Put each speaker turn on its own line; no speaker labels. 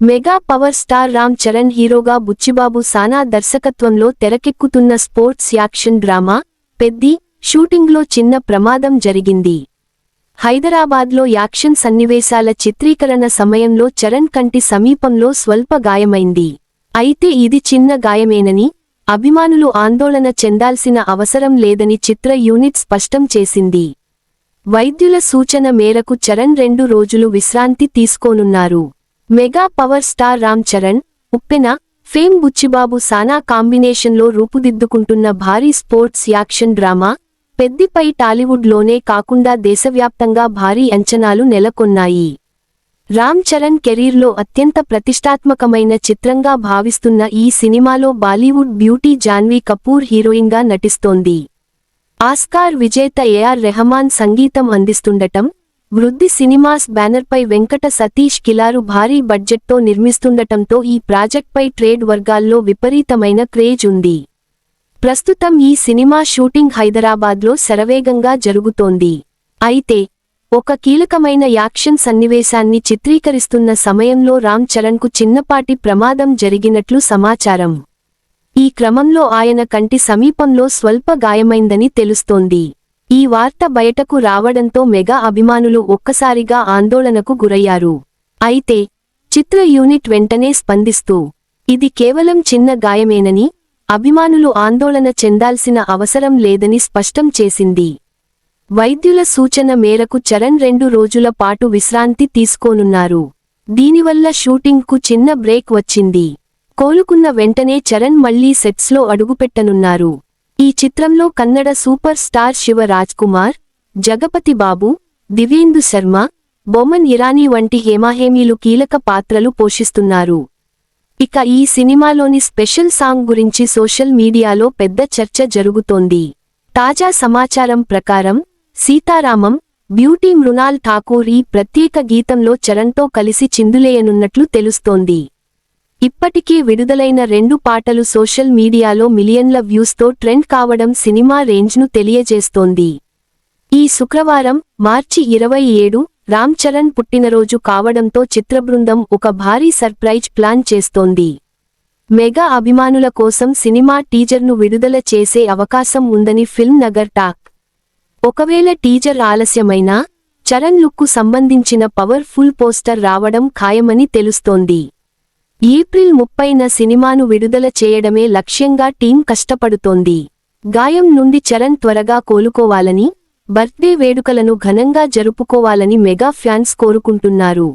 Mega power star Ram Charan హీరోగా బుచ్చిబాబు సానా దర్శకత్వంలో తెరకెక్కుతున్న స్పోర్ట్స్ యాక్షన్ డ్రామా పెద్ది షూటింగ్లో చిన్న ప్రమాదం జరిగింది. హైదరాబాద్లో యాక్షన్ సన్నివేశాల చిత్రీకరణ సమయంలో చరణ్ కంటి సమీపంలో స్వల్ప గాయమైంది. అయితే ఇది చిన్న గాయమేనని, అభిమానులు ఆందోళన చెందాల్సిన అవసరం లేదని చిత్ర యూనిట్ స్పష్టం చేసింది. వైద్యుల సూచన మేరకు చరణ్ 2 రోజులు విశ్రాంతి తీసుకోనున్నారు. Mega power star Ram Charan, Uppena, fame Buchibabu Sana కాంబినేషన్లో రూపుదిద్దుకుంటున్న భారీ స్పోర్ట్స్ యాక్షన్ డ్రామా పెద్దిపై టాలీవుడ్లోనే కాకుండా దేశవ్యాప్తంగా భారీ అంచనాలు నెలకొన్నాయి. రామ్ చరణ్ కెరీర్లో అత్యంత ప్రతిష్టాత్మకమైన చిత్రంగా భావిస్తున్న ఈ సినిమాలో బాలీవుడ్ బ్యూటీ జాన్వీ కపూర్ హీరోయిన్గా నటిస్తోంది. ఆస్కార్ విజేత ఏఆర్ రెహమాన్ సంగీతం అందిస్తుండటం, వృద్ధి సినిమాస్ బ్యానర్పై వెంకట సతీష్ కిలారు భారీ బడ్జెట్తో నిర్మిస్తుండటంతో ఈ ప్రాజెక్ట్పై ట్రేడ్ వర్గాల్లో విపరీతమైన క్రేజ్ ఉంది. ప్రస్తుతం ఈ సినిమా షూటింగ్ హైదరాబాద్లో శరవేగంగా జరుగుతోంది. అయితే ఒక కీలకమైన యాక్షన్ సన్నివేశాన్ని చిత్రీకరిస్తున్న సమయంలో రామ్ చరణ్కు చిన్నపాటి ప్రమాదం జరిగినట్లు సమాచారం. ఈ క్రమంలో ఆయన కంటి సమీపంలో స్వల్ప గాయమైందని తెలుస్తోంది. ఈ వార్త బయటకు రావడంతో మెగా అభిమానులు ఒక్కసారిగా ఆందోళనకు గురయ్యారు. అయితే చిత్ర యూనిట్ వెంటనే స్పందిస్తూ ఇది కేవలం చిన్న గాయమేనని, అభిమానులు ఆందోళన చెందాల్సిన అవసరం లేదని స్పష్టం చేసింది. వైద్యుల సూచన మేరకు చరణ్ 2 రోజుల పాటు విశ్రాంతి తీసుకోనున్నారు. దీనివల్ల షూటింగ్కు చిన్న బ్రేక్ వచ్చింది. కోలుకున్న వెంటనే చరణ్ మళ్లీ సెట్స్లో అడుగుపెట్టనున్నారు. ఈ చిత్రంలో కన్నడ సూపర్ స్టార్ శివ రాజ్కుమార్, జగపతి బాబు, దివ్యేందు శర్మ, బొమన్ ఇరానీ వంటి హేమాహేమీలు కీలక పాత్రలు పోషిస్తున్నారు. ఇక ఈ సినిమాలోని స్పెషల్ సాంగ్ గురించి సోషల్ మీడియాలో పెద్ద చర్చ జరుగుతోంది. తాజా సమాచారం ప్రకారం సీతారామం బ్యూటీ మృణాల్ ఠాకూర్ ఈ ప్రత్యేక గీతంలో చరణ్తో కలిసి చిందులేయనున్నట్లు తెలుస్తోంది. ఇప్పటికే విడుదలైన 2 పాటలు సోషల్ మీడియాలో మిలియన్ల వ్యూస్తో ట్రెండ్ కావడం సినిమా రేంజ్ను తెలియజేస్తోంది. ఈ శుక్రవారం మార్చి 27 రామ్ చరణ్ పుట్టినరోజు కావడంతో చిత్రబృందం ఒక భారీ సర్ప్రైజ్ ప్లాన్ చేస్తోంది. మెగా అభిమానుల కోసం సినిమా టీజర్ను విడుదల చేసే అవకాశం ఉందని ఫిల్మ్ నగర్ టాక్. ఒకవేళ టీజర్ ఆలస్యమైనా చరణ్ లుక్కు సంబంధించిన పవర్ ఫుల్ పోస్టర్ రావడం ఖాయమని తెలుస్తోంది. ఏప్రిల్ 30న సినిమాను విడుదల చేయడమే లక్ష్యంగా టీం కష్టపడుతోంది. గాయం నుండి చరణ్ త్వరగా కోలుకోవాలని, బర్త్డే వేడుకలను ఘనంగా జరుపుకోవాలని మెగా ఫ్యాన్స్ కోరుకుంటున్నారు.